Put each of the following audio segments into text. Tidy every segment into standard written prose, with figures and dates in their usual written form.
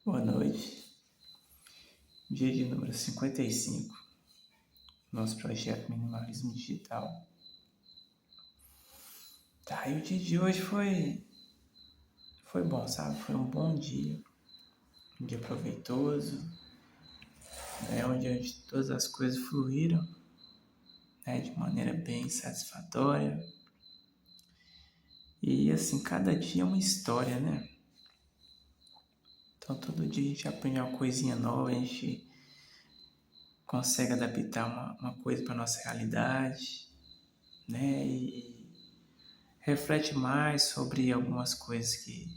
Boa noite. Dia de número 55. Nosso projeto Minimalismo Digital. E o dia de hoje foi bom, sabe? Foi um bom dia. Um dia proveitoso, né? Onde todas as coisas fluíram, né? De maneira bem satisfatória. E assim, cada dia é uma história, né? Então todo dia a gente aprende uma coisinha nova, a gente consegue adaptar uma coisa para nossa realidade, né? E reflete mais sobre algumas coisas que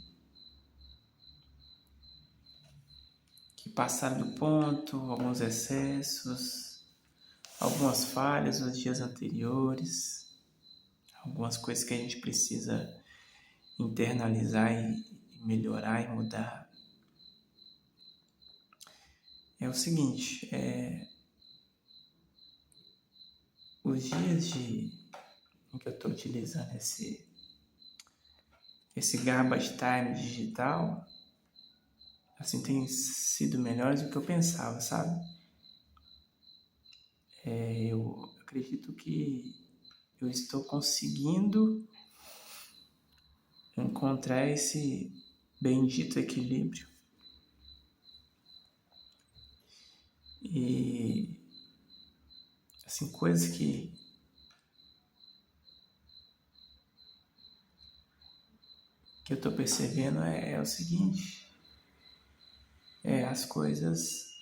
passaram do ponto, alguns excessos, algumas falhas nos dias anteriores, algumas coisas que a gente precisa internalizar e melhorar e mudar. É o seguinte, os dias em que eu estou utilizando esse garbage time digital, assim, tem sido melhores do que eu pensava, sabe? Eu acredito que eu estou conseguindo encontrar esse bendito equilíbrio. E assim, coisas que eu estou percebendo é o seguinte, as coisas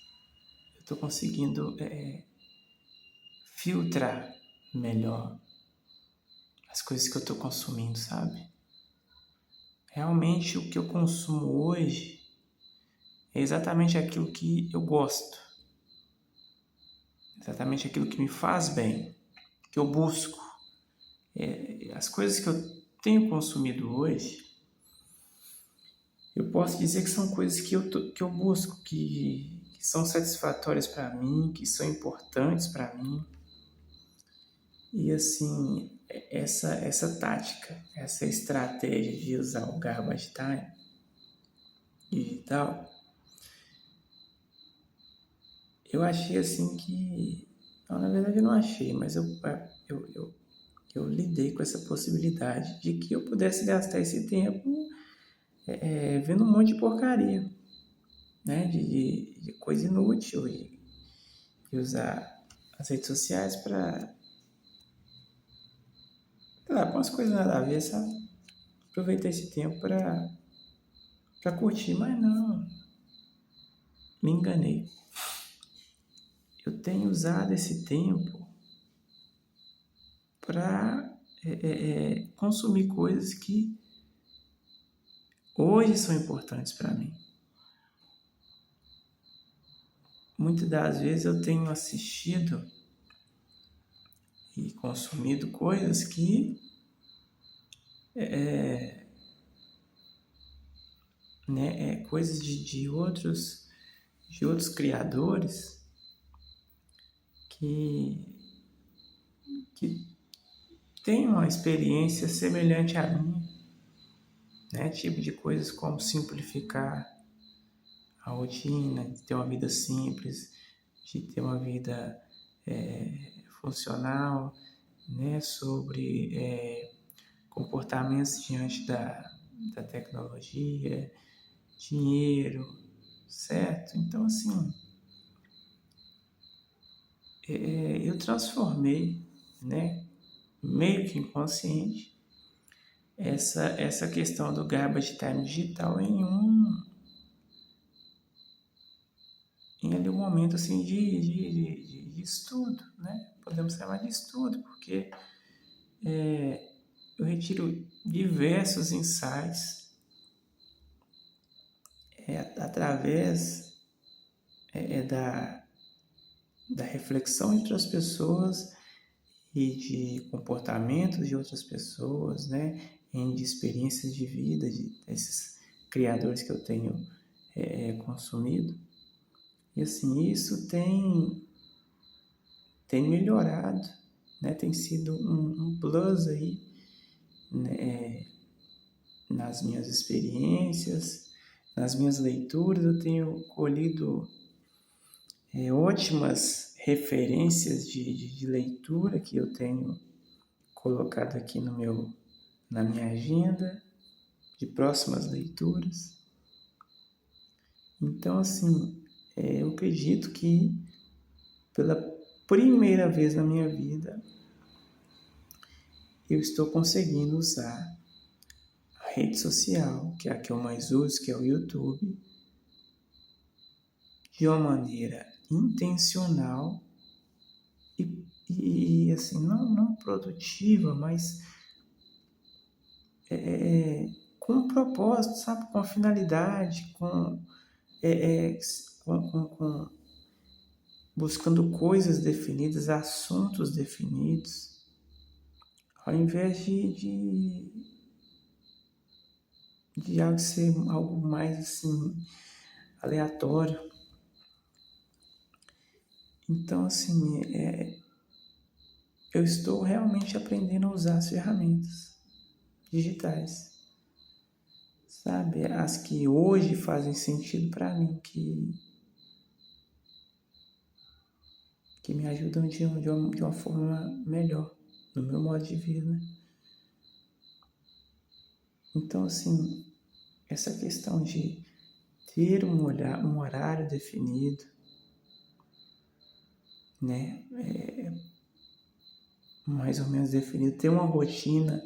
eu estou conseguindo filtrar melhor as coisas que eu estou consumindo, sabe? Realmente o que eu consumo hoje é exatamente aquilo que eu gosto, exatamente aquilo que me faz bem, que eu busco. As coisas que eu tenho consumido hoje, eu posso dizer que são coisas que eu busco, que são satisfatórias para mim, que são importantes para mim. E assim, essa tática, essa estratégia de usar o garbage time digital, eu achei assim que... Não, na verdade eu não achei, mas eu lidei com essa possibilidade de que eu pudesse gastar esse tempo vendo um monte de porcaria, né? De coisa inútil e usar as redes sociais para, sei lá, com as coisas nada a ver, sabe? Aproveitar esse tempo para curtir, mas não, me enganei. Eu tenho usado esse tempo para consumir coisas que hoje são importantes para mim. Muitas das vezes eu tenho assistido e consumido coisas que coisas de outros criadores que têm uma experiência semelhante à minha, né? Tipo de coisas como simplificar a rotina, de ter uma vida simples, de ter uma vida funcional, né? Sobre comportamentos diante da tecnologia, dinheiro, certo? Então, assim, eu transformei, né, meio que inconsciente, essa questão do garbage time digital em um momento assim de estudo, né? Podemos chamar de estudo, porque eu retiro diversos insights através da reflexão entre as pessoas e de comportamentos de outras pessoas, né? De experiências de vida desses criadores que eu tenho consumido. E assim, isso tem melhorado, né? Tem sido um plus aí, né? Nas minhas experiências, nas minhas leituras, eu tenho colhido ótimas referências de leitura que eu tenho colocado aqui na minha agenda de próximas leituras. Então, assim, eu acredito que pela primeira vez na minha vida eu estou conseguindo usar a rede social, que é a que eu mais uso, que é o YouTube, de uma maneira intencional e assim, não produtiva, mas com um propósito, sabe? Com a finalidade, com buscando coisas definidas, assuntos definidos, ao invés de algo ser algo mais assim aleatório. Então, assim, eu estou realmente aprendendo a usar as ferramentas digitais, sabe? As que hoje fazem sentido para mim, que me ajudam de uma forma melhor no meu modo de vida. Então, assim, essa questão de ter um horário definido, né? Mais ou menos definido, ter uma rotina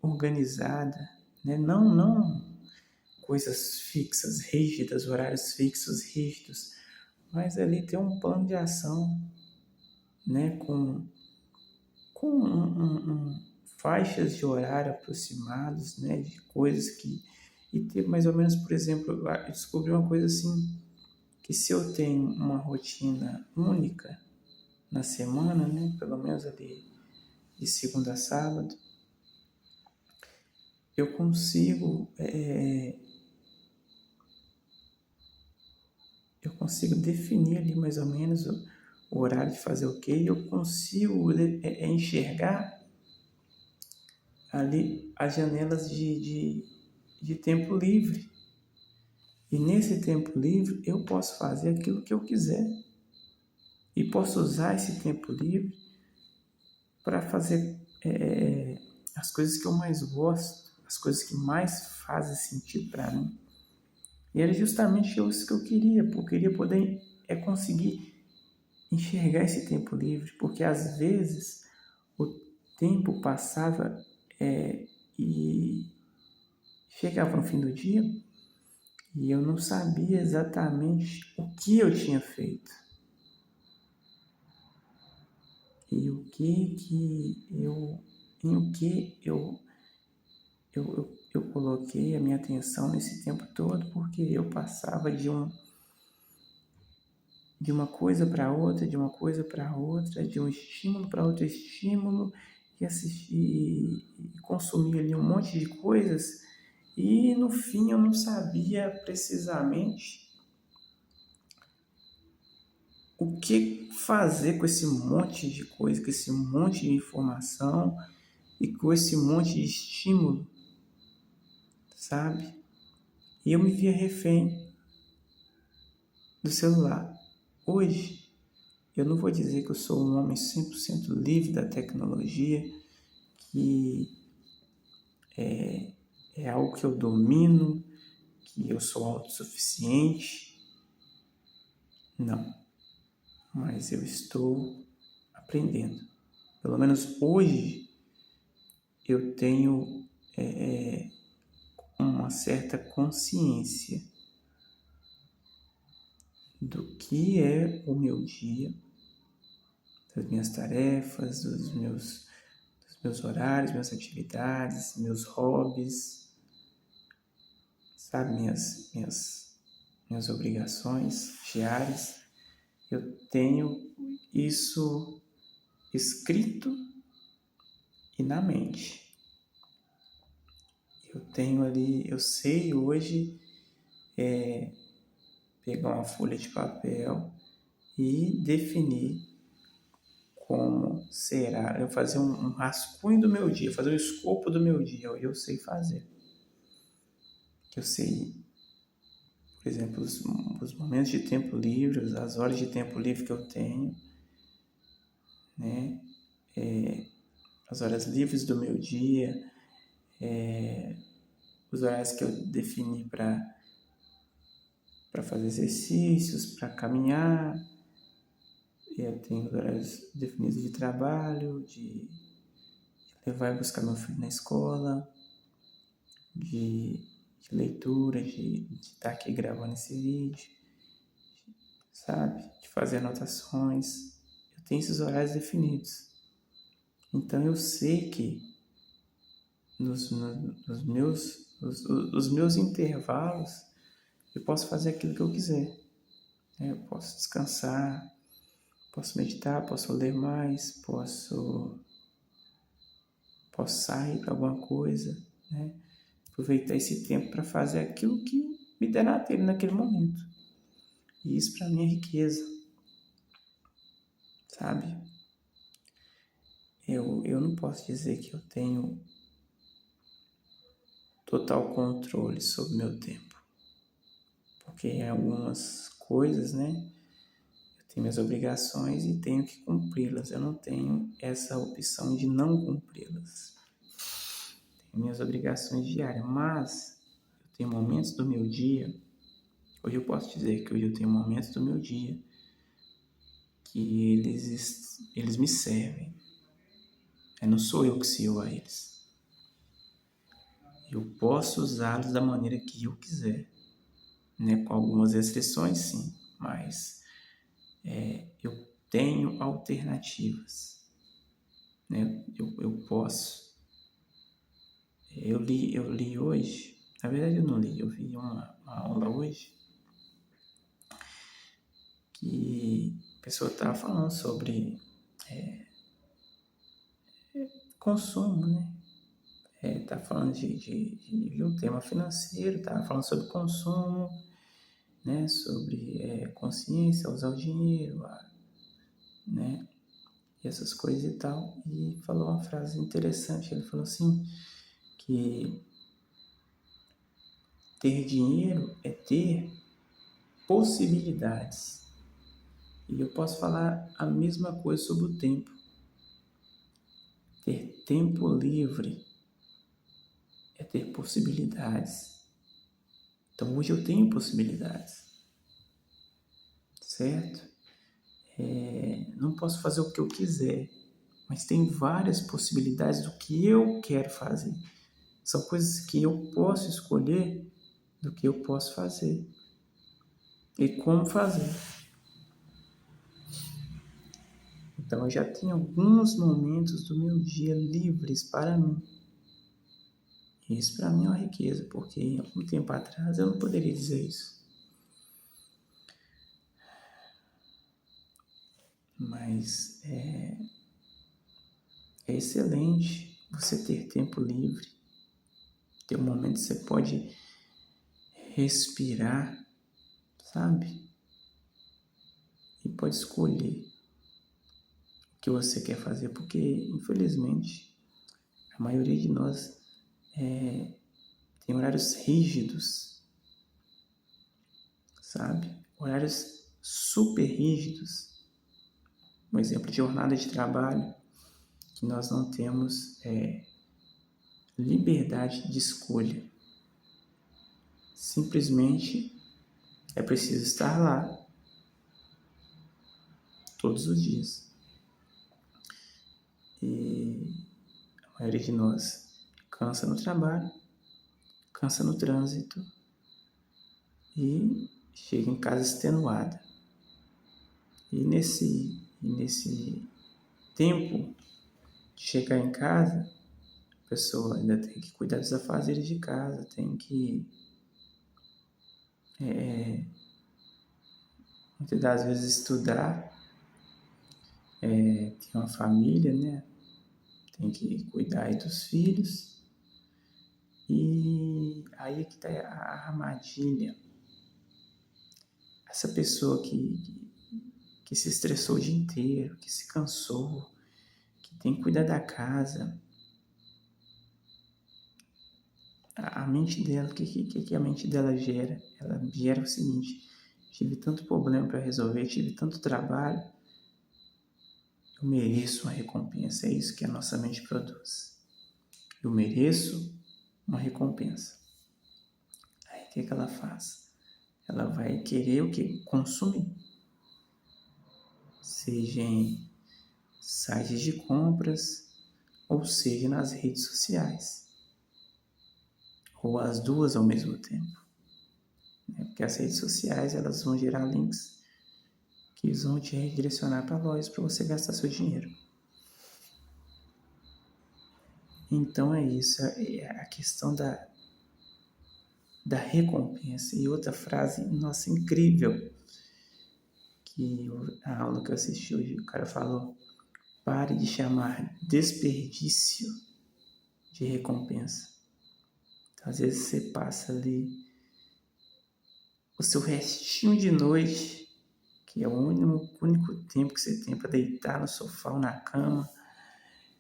organizada, né? Não coisas fixas, rígidas, horários fixos, rígidos, mas ali ter um plano de ação, né? Com faixas de horário aproximados, né? De coisas e ter mais ou menos, por exemplo, eu descobri uma coisa assim, que se eu tenho uma rotina única na semana, né? Pelo menos ali de segunda a sábado, eu consigo definir ali mais ou menos o horário de fazer o quê, e eu consigo enxergar ali as janelas de tempo livre. E nesse tempo livre eu posso fazer aquilo que eu quiser. E posso usar esse tempo livre para fazer as coisas que eu mais gosto, as coisas que mais fazem sentido para mim. E era justamente isso que eu queria, porque eu queria poder conseguir enxergar esse tempo livre, porque às vezes o tempo passava e chegava no fim do dia e eu não sabia exatamente o que eu tinha feito e em o que eu coloquei a minha atenção nesse tempo todo, porque eu passava de uma coisa para outra, de uma coisa para outra, de um estímulo para outro estímulo, e assistir e consumir ali um monte de coisas, e no fim eu não sabia precisamente o que fazer com esse monte de coisa, com esse monte de informação e com esse monte de estímulo, sabe? E eu me via refém do celular. Hoje, eu não vou dizer que eu sou um homem 100% livre da tecnologia, que é algo que eu domino, que eu sou autossuficiente. Não, mas eu estou aprendendo. Pelo menos hoje eu tenho uma certa consciência do que é o meu dia, das minhas tarefas, dos meus horários, minhas atividades, meus hobbies, sabe, minhas obrigações diárias. Eu tenho isso escrito e na mente. Eu tenho ali, eu sei hoje pegar uma folha de papel e definir como será, eu fazer um rascunho do meu dia, fazer um escopo do meu dia, eu sei fazer. Eu sei, por exemplo, os momentos de tempo livre, as horas de tempo livre que eu tenho, né? As horas livres do meu dia, os horários que eu defini para fazer exercícios, para caminhar. Eu tenho horários definidos de trabalho, de levar e buscar meu filho na escola, de leitura, de estar aqui gravando esse vídeo, sabe? De fazer anotações. Eu tenho esses horários definidos. Então eu sei que nos meus, os meus intervalos eu posso fazer aquilo que eu quiser. Né? Eu posso descansar, posso meditar, posso ler mais, posso sair para alguma coisa, né? Aproveitar esse tempo para fazer aquilo que me der na telha naquele momento. E isso para mim é riqueza, sabe? Eu não posso dizer que eu tenho total controle sobre o meu tempo, porque em algumas coisas, né, eu tenho minhas obrigações e tenho que cumpri-las. Eu não tenho essa opção de não cumpri-las. Tenho minhas obrigações diárias, mas eu tenho momentos do meu dia. Hoje eu posso dizer que hoje eu tenho momentos do meu dia que eles me servem. Não sou eu que sirvo a eles. Eu posso usá-los da maneira que eu quiser, né? Com algumas restrições, sim, mas eu tenho alternativas, né? Eu posso. Eu li hoje, na verdade eu não li, eu vi uma aula hoje que a pessoa estava falando sobre consumo, né? Tá falando de um tema financeiro, tá falando sobre consumo, né? Sobre consciência, usar o dinheiro, né? E essas coisas e tal. E falou uma frase interessante. Ele falou assim que ter dinheiro é ter possibilidades. E eu posso falar a mesma coisa sobre o tempo. Ter tempo livre é ter possibilidades. Então hoje eu tenho possibilidades, certo? Não posso fazer o que eu quiser, mas tem várias possibilidades do que eu quero fazer. São coisas que eu posso escolher do que eu posso fazer e como fazer. Então eu já tenho alguns momentos do meu dia livres para mim. E isso para mim é uma riqueza, porque há algum tempo atrás eu não poderia dizer isso. Mas é excelente você ter tempo livre, ter um momento que você pode respirar, sabe? E pode escolher o que você quer fazer, porque infelizmente a maioria de nós tem horários rígidos, sabe? Horários super rígidos. Um exemplo de jornada de trabalho, que nós não temos liberdade de escolha. Simplesmente é preciso estar lá todos os dias. E a maioria de nós cansa no trabalho, cansa no trânsito e chega em casa extenuada. E nesse tempo de chegar em casa, a pessoa ainda tem que cuidar dos afazeres de casa, tem que muitas das vezes estudar, tem uma família, né? Tem que cuidar aí dos filhos. E aí é que está a armadilha. Essa pessoa que se estressou o dia inteiro, que se cansou, que tem que cuidar da casa, a mente dela, o que a mente dela gera? Ela gera o seguinte: tive tanto problema para resolver, tive tanto trabalho, eu mereço uma recompensa. É isso que a nossa mente produz. Eu mereço uma recompensa. Aí o que ela faz? Ela vai querer o quê? Consumir. Seja em sites de compras, ou seja nas redes sociais. Ou as duas ao mesmo tempo. Porque as redes sociais elas vão gerar links que vão te redirecionar para lojas para você gastar seu dinheiro. Então é isso, é a questão da recompensa. E outra frase, nossa, incrível, que a aula que eu assisti hoje, o cara falou: pare de chamar desperdício de recompensa. Então, às vezes você passa ali o seu restinho de noite, que é o único tempo que você tem para deitar no sofá ou na cama,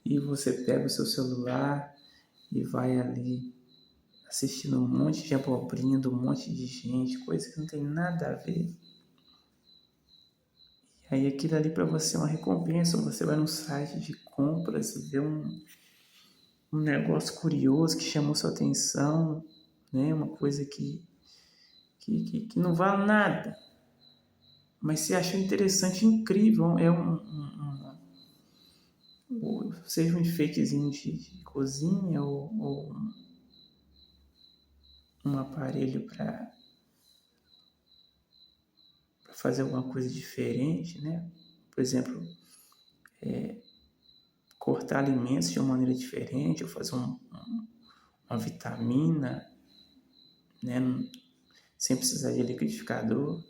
e você pega o seu celular e vai ali assistindo um monte de abobrinha de um monte de gente, coisa que não tem nada a ver. E aí aquilo ali para você é uma recompensa. Ou você vai num site de compras, vê um negócio curioso que chamou sua atenção, né? Uma coisa que não vale nada, mas você achou interessante, incrível, é seja um enfeitezinho de cozinha ou um aparelho para fazer alguma coisa diferente, né? Por exemplo, cortar alimentos de uma maneira diferente, ou fazer uma vitamina, né? Sem precisar de liquidificador.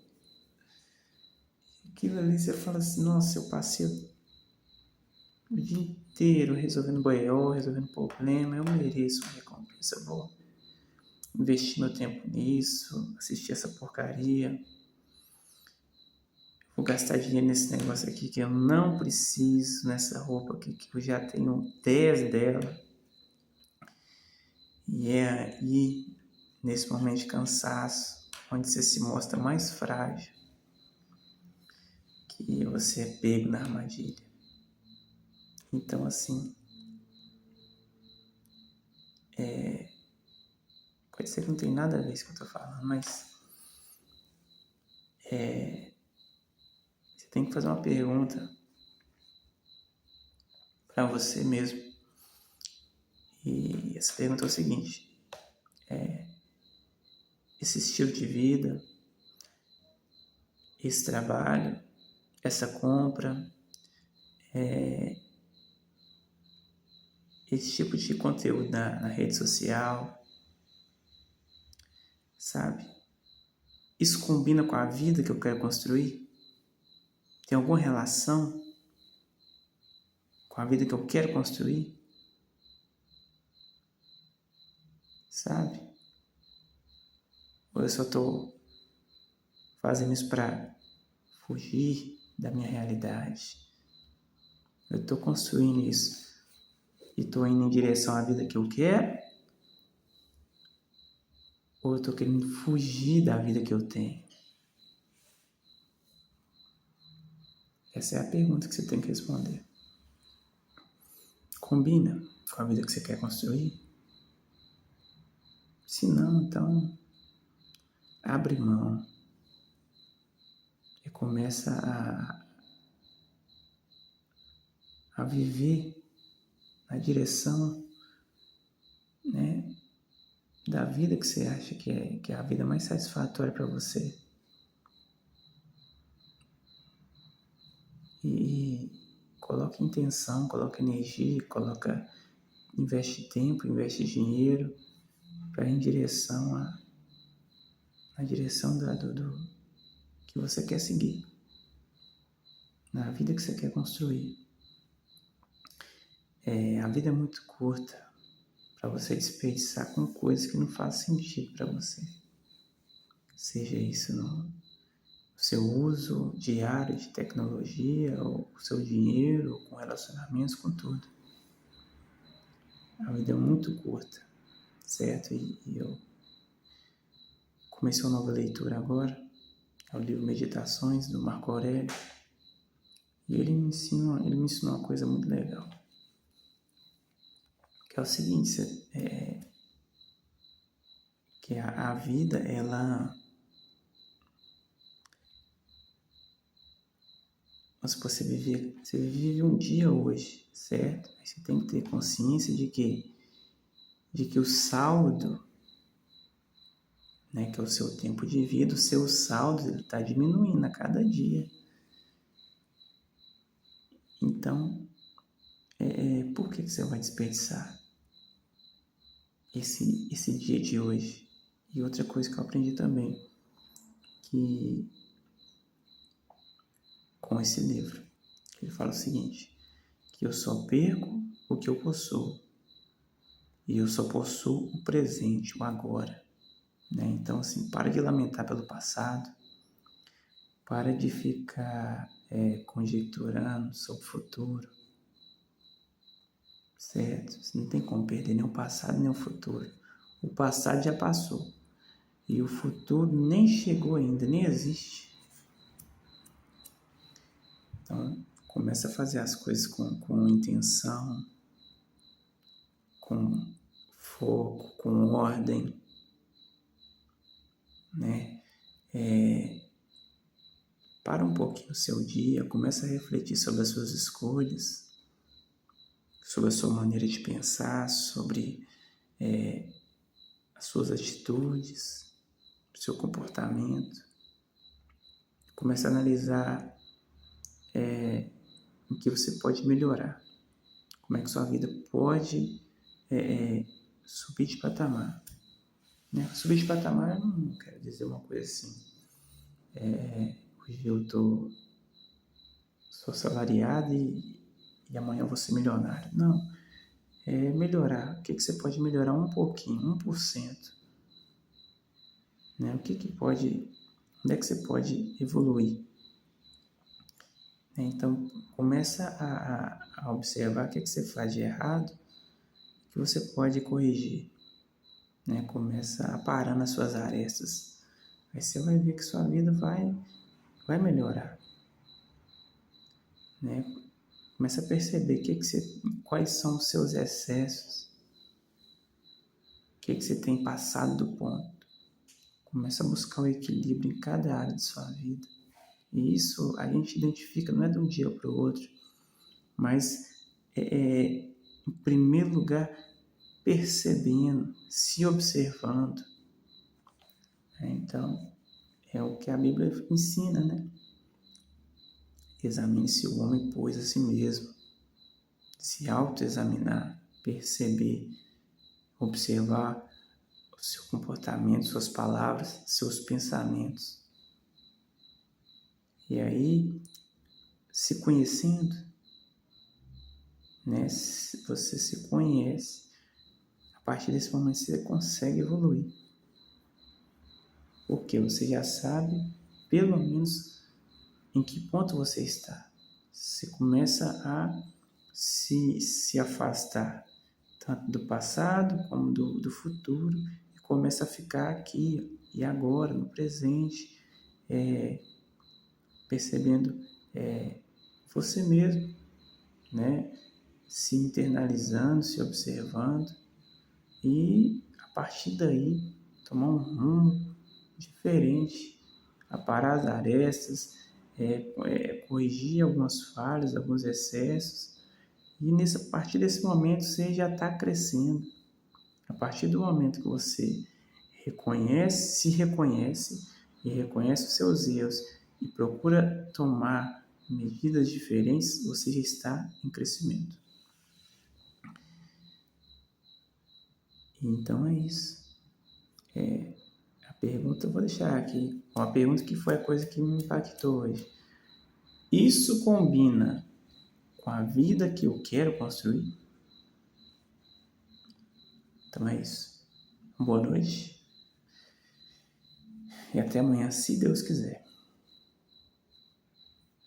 Aquilo ali você fala assim: nossa, eu passei o dia inteiro resolvendo BO, resolvendo problema, eu mereço uma recompensa boa. Investir meu tempo nisso, assistir essa porcaria. Vou gastar dinheiro nesse negócio aqui que eu não preciso, nessa roupa aqui que eu já tenho 10 dela. E é aí, nesse momento de cansaço, onde você se mostra mais frágil, que você é pego na armadilha. Então, assim, pode ser que não tenha nada a ver com isso que eu tô falando, mas você tem que fazer uma pergunta para você mesmo. E essa pergunta é o seguinte: esse estilo de vida, esse trabalho, essa compra, esse tipo de conteúdo na rede social, sabe? Isso combina com a vida que eu quero construir? Tem alguma relação com a vida que eu quero construir? Sabe? Ou eu só estou fazendo isso para fugir da minha realidade? Eu estou construindo isso e estou indo em direção à vida que eu quero? Ou eu estou querendo fugir da vida que eu tenho? Essa é a pergunta que você tem que responder. Combina com a vida que você quer construir? Se não, então abre mão e começa a viver na direção, né, da vida que você acha que é a vida mais satisfatória para você. E coloca intenção, coloca energia, investe tempo, investe dinheiro para ir em direção na direção do que você quer seguir, na vida que você quer construir. A vida é muito curta para você desperdiçar com coisas que não fazem sentido para você. Seja isso no seu uso diário de tecnologia, ou o seu dinheiro, ou com relacionamentos, com tudo. A vida é muito curta. certo? E eu comecei uma nova leitura agora, é o livro Meditações, do Marco Aurélio, e ele me ensinou uma coisa muito legal, que é o seguinte, que a vida, você vive um dia hoje, certo? Aí você tem que ter consciência de que o saldo, né, que é o seu tempo de vida, o seu saldo, ele está diminuindo a cada dia. Então, por que você vai desperdiçar esse dia de hoje? E outra coisa que eu aprendi também, que com esse livro, ele fala o seguinte, que eu só perco o que eu possuo, e eu só possuo o presente, o agora. Né? Então, assim, para de lamentar pelo passado, para de ficar conjecturando sobre o futuro, certo? Você não tem como perder nem o passado nem o futuro. O passado já passou e o futuro nem chegou ainda, nem existe. Então, começa a fazer as coisas com intenção, com foco, com ordem, né? Para um pouquinho o seu dia, começa a refletir sobre as suas escolhas, sobre a sua maneira de pensar, sobre as suas atitudes, o seu comportamento. Começa a analisar o que você pode melhorar, como é que sua vida pode subir de patamar. Né? Subir de patamar, eu não quero dizer uma coisa assim, hoje eu sou assalariado e amanhã eu vou ser milionário. Não, é melhorar. O que você pode melhorar um pouquinho, 1%? Né? Onde é que você pode evoluir? Então, começa a observar o que você faz de errado, que você pode corrigir. Né? Começa a parar nas suas arestas. Aí você vai ver que sua vida vai melhorar. Né? Começa a perceber quais são os seus excessos, o que você tem passado do ponto. Começa a buscar o equilíbrio em cada área de sua vida. E isso a gente identifica, não é de um dia para o outro, mas em primeiro lugar, percebendo, se observando. Então, é o que a Bíblia ensina, né? Examine-se o homem, pois, a si mesmo. Se autoexaminar, perceber, observar o seu comportamento, suas palavras, seus pensamentos. E aí, se conhecendo, né, você se conhece, a partir desse momento você consegue evoluir. Porque você já sabe, pelo menos, em que ponto você está. Você começa a se afastar, tanto do passado como do futuro, e começa a ficar aqui e agora, no presente, percebendo você mesmo, né? Se internalizando, se observando e a partir daí tomar um rumo diferente, aparar as arestas, corrigir algumas falhas, alguns excessos, e a partir desse momento você já está crescendo. A partir do momento que você se reconhece e reconhece os seus erros e procura tomar medidas diferentes, você já está em crescimento. Então é isso. A pergunta eu vou deixar aqui. Uma pergunta que foi a coisa que me impactou hoje. Isso combina com a vida que eu quero construir? Então é isso. Boa noite. E até amanhã, se Deus quiser.